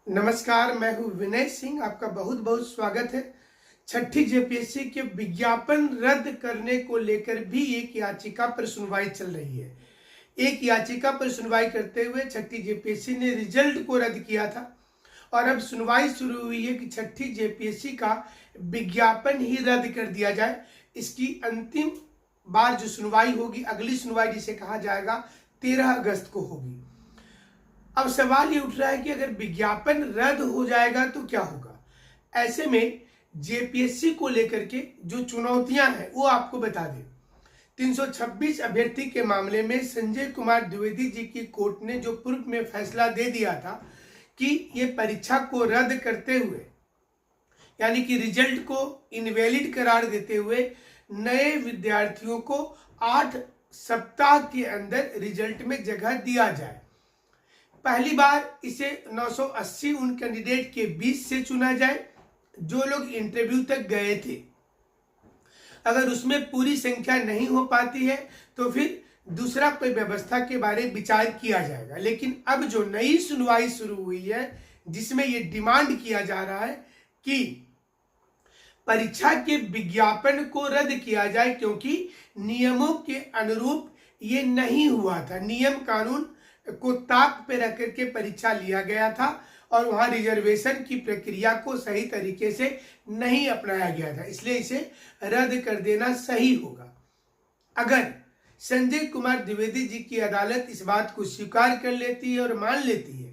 नमस्कार, मैं हूं विनय सिंह। आपका बहुत बहुत स्वागत है। छठी जेपीएससी के विज्ञापन रद्द करने को लेकर भी एक याचिका पर सुनवाई चल रही है। एक याचिका पर सुनवाई करते हुए छठी जेपीएससी ने रिजल्ट को रद्द किया था और अब सुनवाई शुरू हुई है कि छठी जेपीएससी का विज्ञापन ही रद्द कर दिया जाए। इसकी अंतिम बार जो सुनवाई होगी, अगली सुनवाई जिसे कहा जाएगा, 13 अगस्त को होगी। अब सवाल ये उठ रहा है कि अगर विज्ञापन रद्द हो जाएगा तो क्या होगा। ऐसे में जेपीएससी को लेकर के जो चुनौतियां हैं वो आपको बता दें। 326 अभ्यर्थी के मामले में संजय कुमार द्विवेदी जी की कोर्ट ने जो पूर्व में फैसला दे दिया था कि ये परीक्षा को रद्द करते हुए, यानी कि रिजल्ट को इनवैलिड करार देते हुए, नए विद्यार्थियों को 8 सप्ताह के अंदर रिजल्ट में जगह दिया जाए। पहली बार इसे 980 उन कैंडिडेट के बीच से चुना जाए जो लोग इंटरव्यू तक गए थे। अगर उसमें पूरी संख्या नहीं हो पाती है तो फिर दूसरा कोई व्यवस्था के बारे में विचार किया जाएगा। लेकिन अब जो नई सुनवाई शुरू हुई है, जिसमें यह डिमांड किया जा रहा है कि परीक्षा के विज्ञापन को रद्द किया जाए, क्योंकि नियमों के अनुरूप ये नहीं हुआ था। नियम कानून को ताक पे रख करके परीक्षा लिया गया था और वहां रिजर्वेशन की प्रक्रिया को सही तरीके से नहीं अपनाया गया था, इसलिए इसे रद्द कर देना सही होगा। अगर संजय कुमार द्विवेदी जी की अदालत इस बात को स्वीकार कर लेती है और मान लेती है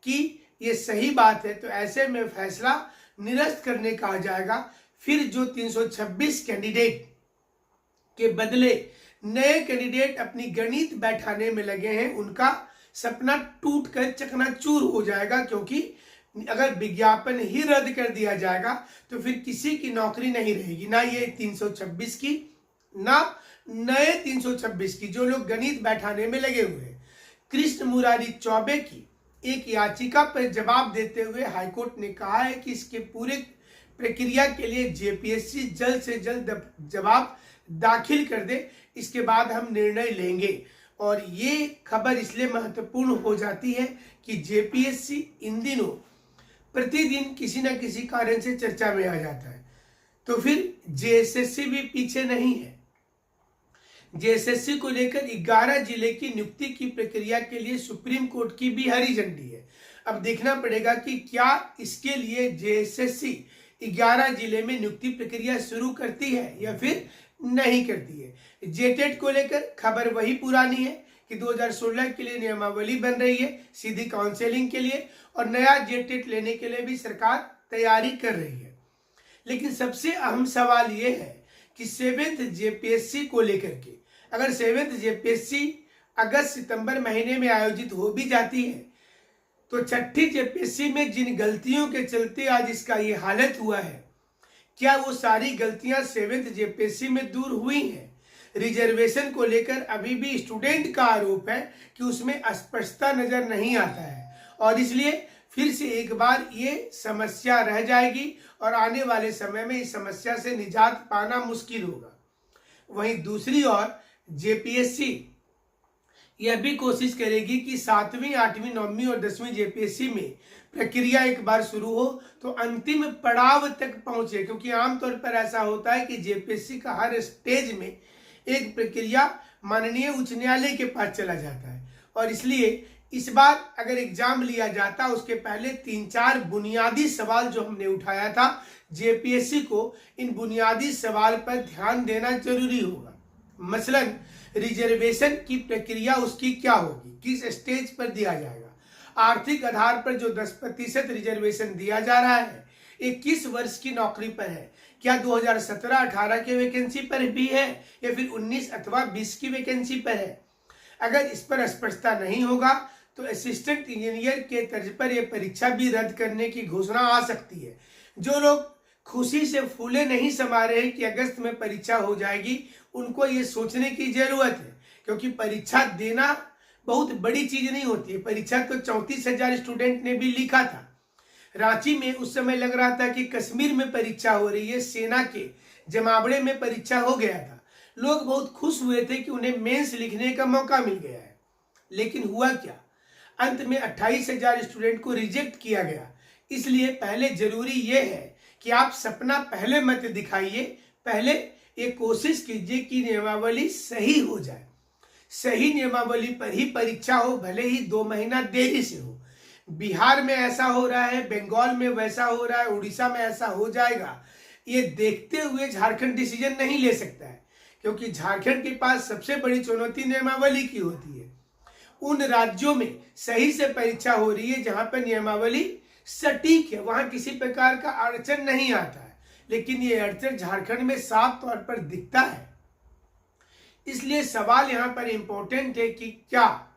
कि ये सही बात है, तो ऐसे में फैसला निरस्त करने कहा जाएगा। फिर जो 326 कैंडिडेट के बदले नए कैंडिडेट अपनी गणित बैठाने में लगे हैं, उनका सपना टूट कर चकनाचूर हो जाएगा। क्योंकि अगर विज्ञापन ही रद्द कर दिया जाएगा तो फिर किसी की नौकरी नहीं रहेगी, ना ये 326 की, ना नए 326 की, जो लोग गणित बैठाने में लगे हुए हैं। कृष्ण मुरारी चौबे की एक याचिका पर जवाब देते हुए हाईकोर्ट ने कहा है कि इसके पूरे प्रक्रिया के लिए जेपीएससी जल्द से जल्द जवाब दाखिल कर दे, इसके बाद हम निर्णय लेंगे। और ये खबर इसलिए महत्वपूर्ण हो जाती है कि जेपीएससी इन दिनों प्रतिदिन किसी न किसी कारण से चर्चा में आ जाता है। तो फिर जेएसएससी भी पीछे नहीं है। जेएसएससी को लेकर 11 जिले की नियुक्ति की प्रक्रिया के लिए सुप्रीम कोर्ट की भी हरी झंडी है। अब देखना पड़ेगा कि क्या इसके लिए जेएसएससी 11 जिले में नियुक्ति प्रक्रिया शुरू करती है या फिर नहीं करती है। जेटेट को लेकर खबर वही पुरानी है कि 2016 के लिए नियमावली बन रही है सीधी काउंसलिंग के लिए, और नया जेटेट लेने के लिए भी सरकार तैयारी कर रही है। लेकिन सबसे अहम सवाल यह है कि 7th जेपीएससी को लेकर के, अगर 7th जेपीएससी अगस्त सितंबर महीने में आयोजित हो भी जाती है तो छठी जेपीएससी में जिन गलतियों के चलते आज इसका ये हालत हुआ है, क्या वो सारी गलतियां 7th जेपीएससी में दूर हुई हैं? रिजर्वेशन को लेकर अभी भी स्टूडेंट का आरोप है कि उसमें स्पष्टता नजर नहीं आता है और इसलिए फिर से एक बार ये समस्या रह जाएगी और आने वाले समय में इस समस्या से निजात पाना मुश्किल होगा। वहीं दूसरी ओर जेपीएससी यह भी कोशिश करेगी कि 7वीं, 8वीं, 9वीं और 10वीं जेपीएससी में प्रक्रिया एक बार शुरू हो तो अंतिम पड़ाव तक पहुंचे, क्योंकि आमतौर पर ऐसा होता है कि जेपीएससी का हर स्टेज में एक प्रक्रिया माननीय उच्च न्यायालय के पास चला जाता है। और इसलिए इस बार अगर एग्जाम लिया जाता, उसके पहले 3-4 बुनियादी सवाल जो हमने उठाया था, जेपीएससी को इन बुनियादी सवाल पर ध्यान देना जरूरी होगा। मसलन रिजर्वेशन की प्रक्रिया उसकी क्या होगी, किस स्टेज पर दिया जाएगा, आर्थिक आधार पर जो 10% रिजर्वेशन दिया जा रहा है ये किस वर्ष की नौकरी पर है, क्या 2017-18 के वैकेंसी पर भी है या फिर 19 अथवा 20 की वैकेंसी पर है। अगर इस पर स्पष्टता नहीं होगा तो असिस्टेंट इंजीनियर के तर्ज पर यह परीक्षा भी रद्द करने की घोषणा आ सकती है। जो लोग खुशी से फूले नहीं समा रहे कि अगस्त में परीक्षा हो जाएगी, उनको ये सोचने की जरूरत है, क्योंकि परीक्षा देना बहुत बड़ी चीज नहीं होती है। परीक्षा तो 34,000 स्टूडेंट ने भी लिखा था। रांची में उस समय लग रहा था कि कश्मीर में परीक्षा हो रही है, सेना के जमावड़े में परीक्षा हो गया था। लोग बहुत खुश हुए थे कि उन्हें मेंस लिखने का मौका मिल गया है। लेकिन हुआ क्या, अंत में 28,000 स्टूडेंट को रिजेक्ट किया गया। इसलिए पहले जरूरी ये है कि आप सपना पहले मत दिखाइए, पहले ये कोशिश कीजिए कि नियमावली सही हो जाए। सही नियमावली पर ही परीक्षा हो, भले ही 2 महीना देरी से हो। बिहार में ऐसा हो रहा है, बंगाल में वैसा हो रहा है, उड़ीसा में ऐसा हो जाएगा, ये देखते हुए झारखंड डिसीजन नहीं ले सकता है, क्योंकि झारखंड के पास सबसे बड़ी चुनौती नियमावली की होती है। उन राज्यों में सही से परीक्षा हो रही है जहां पर नियमावली सटीक है, वहां किसी प्रकार का अड़चन नहीं आता है, लेकिन ये अड़चन झारखंड में साफ तौर पर दिखता है। इसलिए सवाल यहां पर इंपॉर्टेंट है कि क्या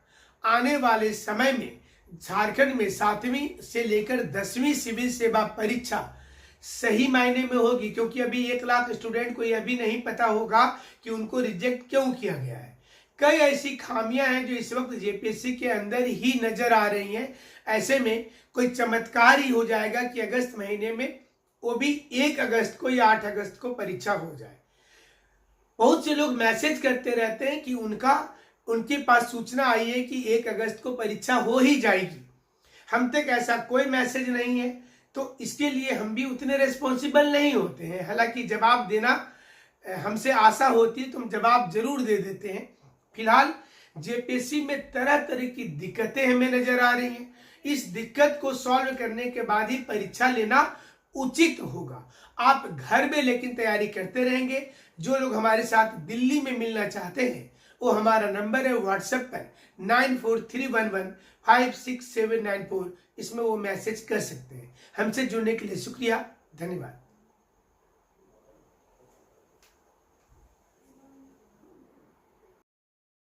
आने वाले समय में झारखंड में 7वीं से लेकर 10वीं सिविल सेवा परीक्षा सही मायने में होगी, क्योंकि अभी 1 लाख स्टूडेंट को यह भी नहीं पता होगा कि उनको रिजेक्ट क्यों किया गया है। कई ऐसी खामियां हैं जो इस वक्त जेपीएससी के अंदर ही नजर आ रही हैं। ऐसे में कोई चमत्कार ही हो जाएगा कि अगस्त महीने में, वो भी 1 अगस्त को या 8 अगस्त को परीक्षा हो जाए। बहुत से लोग मैसेज करते रहते हैं कि उनके पास सूचना आई है कि 1 अगस्त को परीक्षा हो ही जाएगी। हम तक ऐसा कोई मैसेज नहीं है, तो इसके लिए हम भी उतने रिस्पॉन्सिबल नहीं होते हैं। हालांकि जवाब देना हमसे आशा होती है तो हम जवाब जरूर दे देते हैं। फिलहाल जेपीएससी में तरह तरह की दिक्कतें हमें नजर आ रही हैं। इस दिक्कत को सॉल्व करने के बाद ही परीक्षा लेना उचित होगा। आप घर में लेकिन तैयारी करते रहेंगे। जो लोग हमारे साथ दिल्ली में मिलना चाहते हैं, वो हमारा नंबर है व्हाट्सएप पर 9431156794, इसमें वो मैसेज कर सकते हैं। हमसे जुड़ने के लिए शुक्रिया, धन्यवाद।